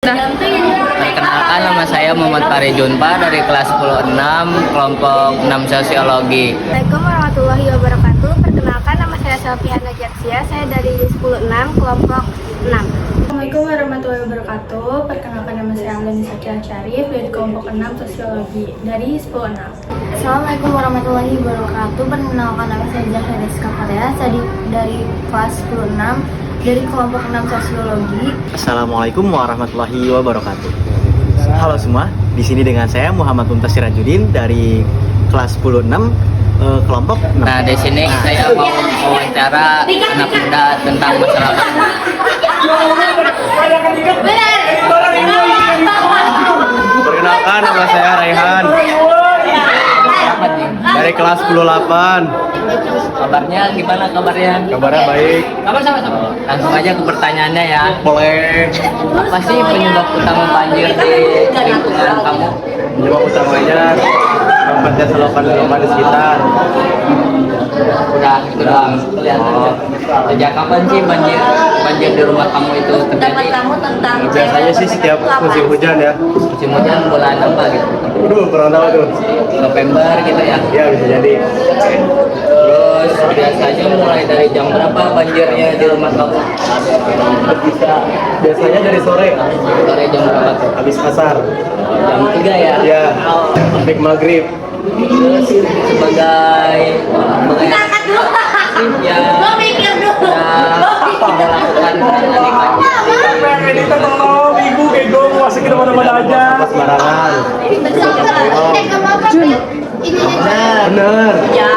Perkenalkan, nama saya Muhammad Fari Junpa dari kelas 10-6 kelompok 6 sosiologi. Assalamualaikum warahmatullahi wabarakatuh. Perkenalkan, nama saya Selviana Najatsia. Saya dari 10-6 kelompok 6. Assalamualaikum warahmatullahi wabarakatuh. Perkenalkan, nama saya Alani Sakia Syarif dari kelompok 6 sosiologi dari 10-6. Assalamualaikum warahmatullahi wabarakatuh. Perkenalkan, nama saya Zahra Rizka Faria. Saya dari kelas 10-6 dari kelompok 6 sosiologi. Assalamualaikum warahmatullahi wabarakatuh. Halo semua, di sini dengan saya Muhammad Muntasir Rajudin dari kelas 10-6 kelompok 6. Nah, di sini saya mau wawancara anak muda tentang masyarakat. Perkenalkan, nama saya Raihan dari kelas 10-8. Kabarnya gimana kabarnya? Kabarnya baik. Kabar sama-sama. Langsung aja ke pertanyaannya ya. Boleh. Apa sih penyebab utama banjir di lingkungan kamu? Penyebab utamanya tempatnya selokan-selokan di sekitar. Udah itu doang. Sejak kapan sih banjir di rumah kamu itu terjadi? Biasanya sih setiap musim hujan ya. Musim hujan bulan apa gitu? Aduh, kurang tahu tuh. November gitu ya. Ya, bisa jadi. Terus biasanya mulai dari jam berapa banjirnya di rumah kamu? Biasanya dari sore Sore jam berapa tuh? habis asar. Jam 3 ya? Ya, sampai maghrib. Terus sebagai ya melakukan Pas barangan. Bener. Ya.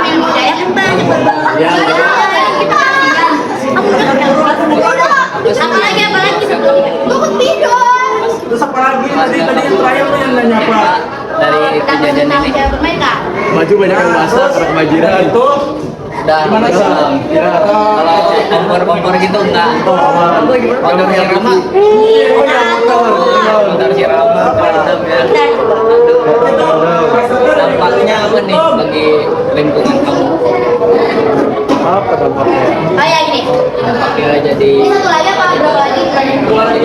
Terus apa lagi tadi yang terakhir tuh yang nanya apa? Dari kejadian ini Baju banyak yang basah karena kebanjiran. Itu udah gimana sih? Ya. kalau kompor gitu enggak motor sirama motor sirama padam ya. Dampaknya apa nih bagi lingkungan kamu? Apa dampaknya? Dampaknya jadi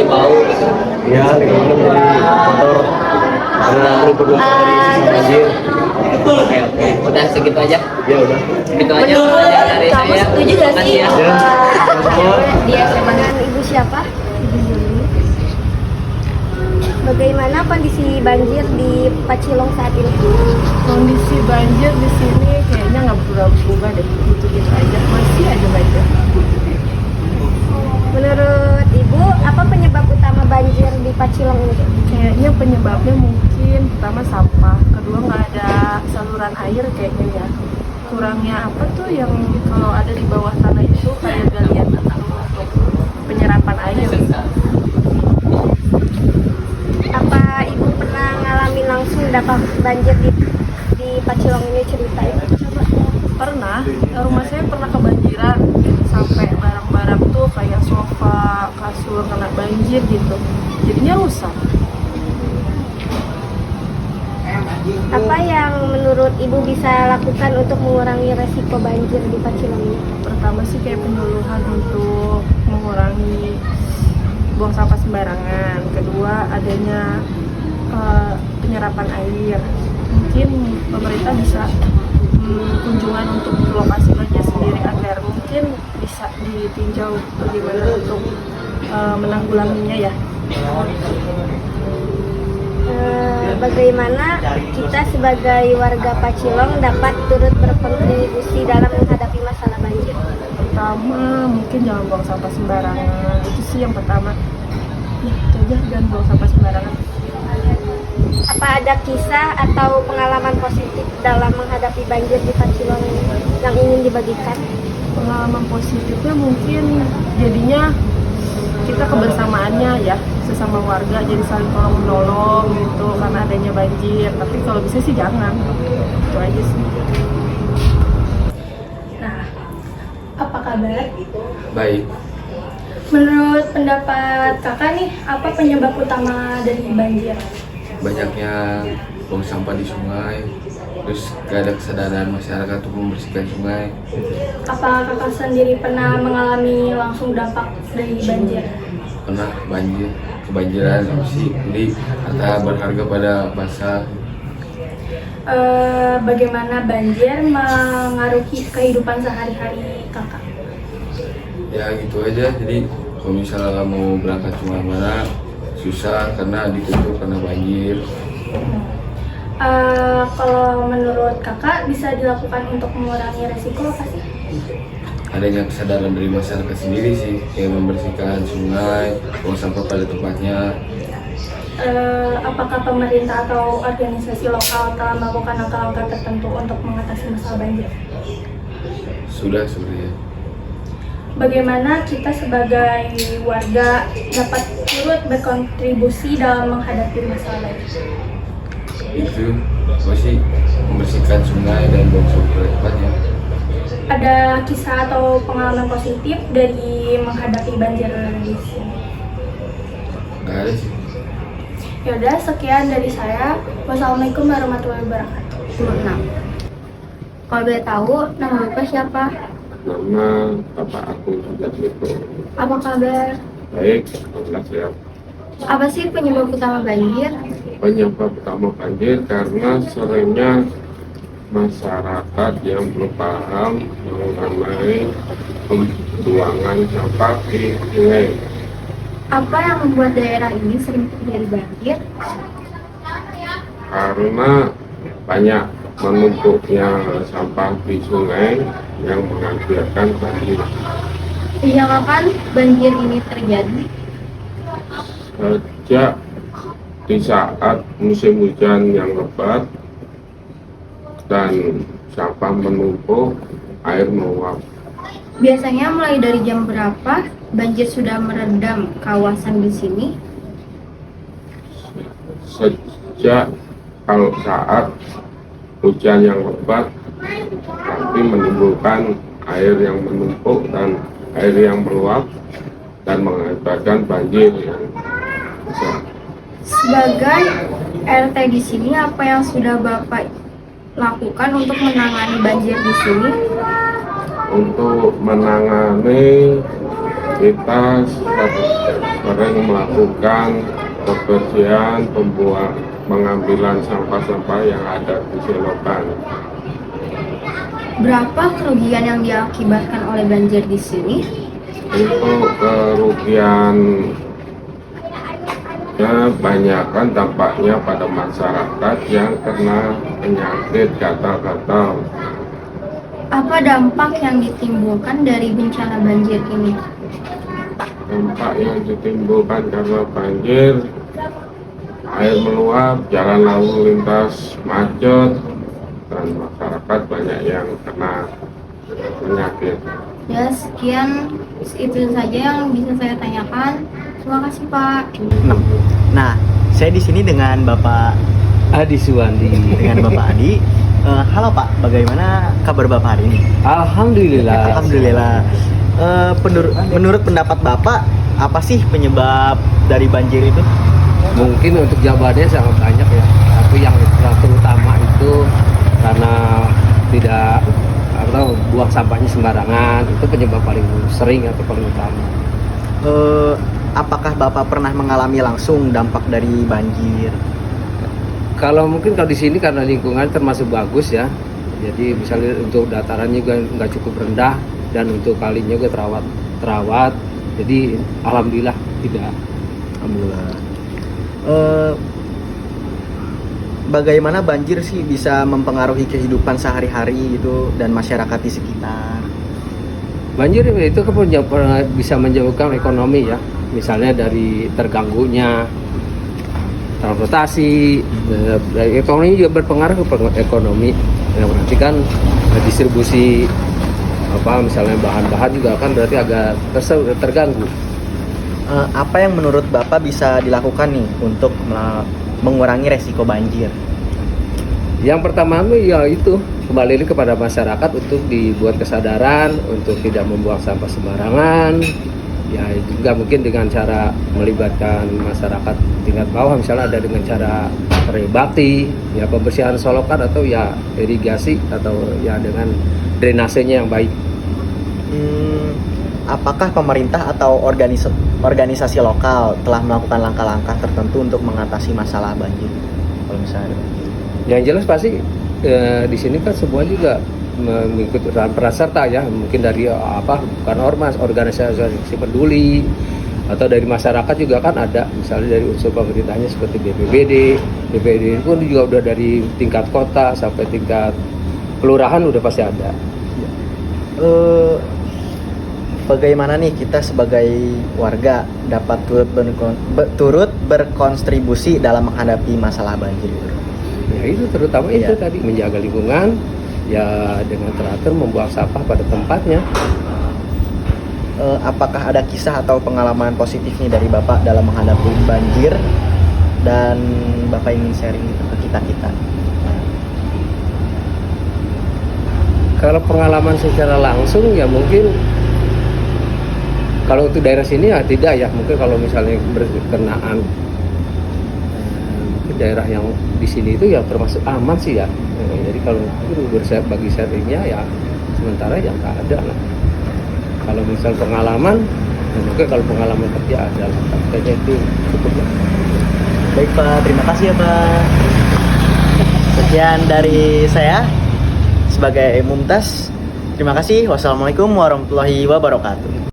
bau. Ya, lingkungan menjadi kotor karena lumpur-lumpur dari sisi banjir. Oke, udah segitu aja. Ya udah. Segitu aja dari saya. Setuju gak sih? Makasih ya. Ya. Dia dengan ibu siapa? Ibu Juli. Bagaimana kondisi banjir di Pacilong saat ini? Kondisi banjir di sini kayaknya nggak berubah deh, gitu-gitu aja, masih aja banjir. Menurut ibu, apa penyebab utama banjir di Pacilong ini? Kayaknya penyebabnya mungkin pertama sampah, kedua nggak ada saluran air kayaknya ya. Kurangnya apa tuh yang kalau ada di bawah tanah itu kayak galian untuk penyerapan air. Apa ibu pernah ngalamin langsung dampak banjir di Pacilong ini, ceritain? Coba. Pernah, rumah saya pernah kebanjiran sampai barang-barang tuh kayak sofa, kasur kena banjir gitu, jadinya rusak. Apa yang menurut ibu bisa lakukan untuk mengurangi resiko banjir di Pacilong ini? Pertama sih kayak penyuluhan untuk mengurangi buang sampah sembarangan. Kedua adanya penyerapan air. Mungkin pemerintah bisa kunjungan untuk lokasi banjir sendiri agar mungkin bisa ditinjau bagaimana untuk menanggulanginya ya. Bagaimana kita sebagai warga Pacilong dapat turut berkontribusi dalam menghadapi masalah banjir? Pertama mungkin jangan buang sampah sembarangan, itu sih yang pertama. Itu aja, jangan buang sampah sembarangan. Apa ada kisah atau pengalaman positif dalam menghadapi banjir di Pacilong yang ingin dibagikan? Pengalaman positifnya mungkin jadinya kita kebersamaannya ya, sesama warga jadi saling tolong menolong gitu karena adanya banjir. Tapi kalau bisa sih jangan, itu aja sih. Nah, apa kabar? Baik. Menurut pendapat kakak nih, apa penyebab utama dari banjir? Banyaknya buang sampah di sungai, terus gak ada kesadaran masyarakat untuk membersihkan sungai. Apa kakak sendiri pernah mengalami langsung dampak dari banjir? Pernah banjir kebanjiran apa sih, jadi harta berharga pada basah. Bagaimana banjir mengaruhi kehidupan sehari-hari kakak? Ya gitu aja, jadi kalau misalnya mau berangkat kemana-mana susah karena ditutup karena banjir. Kalau menurut kakak bisa dilakukan untuk mengurangi resiko apa sih? Adanya kesadaran dari masyarakat sendiri sih, yang membersihkan sungai, buang sampah pada tempatnya. Apakah pemerintah atau organisasi lokal telah melakukan langkah-langkah tertentu untuk mengatasi masalah banjir? Sudah sebenarnya. Bagaimana kita sebagai warga dapat turut berkontribusi dalam menghadapi masalah banjir? Itu apa sih, membersihkan sungai dan buang sampah pada tempatnya. Ada kisah atau pengalaman positif dari menghadapi banjir di sini? Nggak ada sih. Yaudah, sekian dari saya. Wassalamualaikum warahmatullahi wabarakatuh. 6. Kalau boleh tahu, nama Bapak siapa? Nama Bapak Agung Sujatmiko. Apa kabar? Baik, alhamdulillah siap. Apa sih penyebab utama banjir? Penyebab utama banjir karena seringnya masyarakat yang belum paham mengenai pembuangan sampah di sungai. Apa yang membuat daerah ini sering terjadi banjir? Karena banyak menumpuknya sampah di sungai yang mengakibatkan banjir. Sejak kapan banjir ini terjadi? Sejak di saat musim hujan yang lebat dan sampah menumpuk, air meluap. Biasanya mulai dari jam berapa banjir sudah merendam kawasan di sini? Sejak kalau saat hujan yang lebat tapi menimbulkan air yang menumpuk dan air yang meluap dan mengakibatkan banjir yang besar. Sebagai RT di sini, apa yang sudah Bapak lakukan untuk menangani banjir di sini? Untuk menangani, kita sering melakukan kebersihan, pengambilan sampah-sampah yang ada di selokan. Berapa kerugian yang diakibatkan oleh banjir di sini? Untuk kerugian banyakkan dampaknya pada masyarakat yang kena penyakit gatal-gatal. Apa dampak yang ditimbulkan dari bencana banjir ini? Dampak yang ditimbulkan karena banjir, air meluap, jalan lalu lintas macet, dan masyarakat banyak yang kena penyakit. Ya, sekian itu saja yang bisa saya tanyakan. Terima kasih, Pak. 6. Nah, saya di sini dengan Bapak Adi Suwandi. dengan Bapak Adi. Halo Pak, bagaimana kabar Bapak hari ini? Alhamdulillah. Alhamdulillah. Menurut pendapat Bapak, apa sih penyebab dari banjir itu? Mungkin untuk jawabannya sangat banyak ya. Tapi yang terutama itu karena tidak atau buang sampahnya sembarangan, itu penyebab paling sering atau paling utama. Apakah Bapak pernah mengalami langsung dampak dari banjir? Kalau di sini karena lingkungan termasuk bagus ya. Jadi misalnya untuk datarannya juga nggak cukup rendah dan untuk kalinya juga terawat. Jadi alhamdulillah tidak. Alhamdulillah. Bagaimana banjir sih bisa mempengaruhi kehidupan sehari-hari gitu dan masyarakat di sekitar? Banjir itu kan bisa menjauhkan ekonomi ya. Misalnya dari terganggunya transportasi, ekonomi juga berpengaruh ke ekonomi. Yang berarti kan distribusi misalnya bahan-bahan juga kan berarti agak terganggu. Apa yang menurut Bapak bisa dilakukan nih untuk mengurangi resiko banjir? Yang pertama ya itu kembali kepada masyarakat untuk dibuat kesadaran untuk tidak membuang sampah sembarangan. Ya juga mungkin dengan cara melibatkan masyarakat tingkat bawah, misalnya ada dengan cara bakti, ya pembersihan solokan atau ya irigasi atau ya dengan drainasenya yang baik. apakah pemerintah atau organisasi lokal telah melakukan langkah-langkah tertentu untuk mengatasi masalah banjir? Kalau misalnya Yang jelas pasti di sini kan semua juga mengikuti peran serta ya, mungkin dari bukan ormas, organisasi peduli, atau dari masyarakat juga kan ada, misalnya dari unsur pemerintahnya seperti BPBD pun juga udah dari tingkat kota sampai tingkat kelurahan udah pasti ada. Bagaimana nih kita sebagai warga dapat turut berkontribusi dalam menghadapi masalah banjir? Ya itu terutama itu tadi, menjaga lingkungan ya dengan teratur membuang sampah pada tempatnya. Apakah ada kisah atau pengalaman positif nih dari Bapak dalam menghadapi banjir dan Bapak ingin sharing gitu ke kita-kita? Kalau pengalaman secara langsung ya mungkin kalau untuk daerah sini ya tidak ya, mungkin kalau misalnya berkenaan mungkin daerah yang di sini itu ya termasuk aman sih ya. Jadi kalau bagi sharingnya ya sementara yang nggak ada lah. Kalau misal pengalaman, ya mungkin kalau pengalaman kerja ada lah, kayaknya itu cukup lah. Baik Pak, terima kasih ya Pak. Sekian dari saya sebagai Mumtaz. Terima kasih. Wassalamualaikum warahmatullahi wabarakatuh.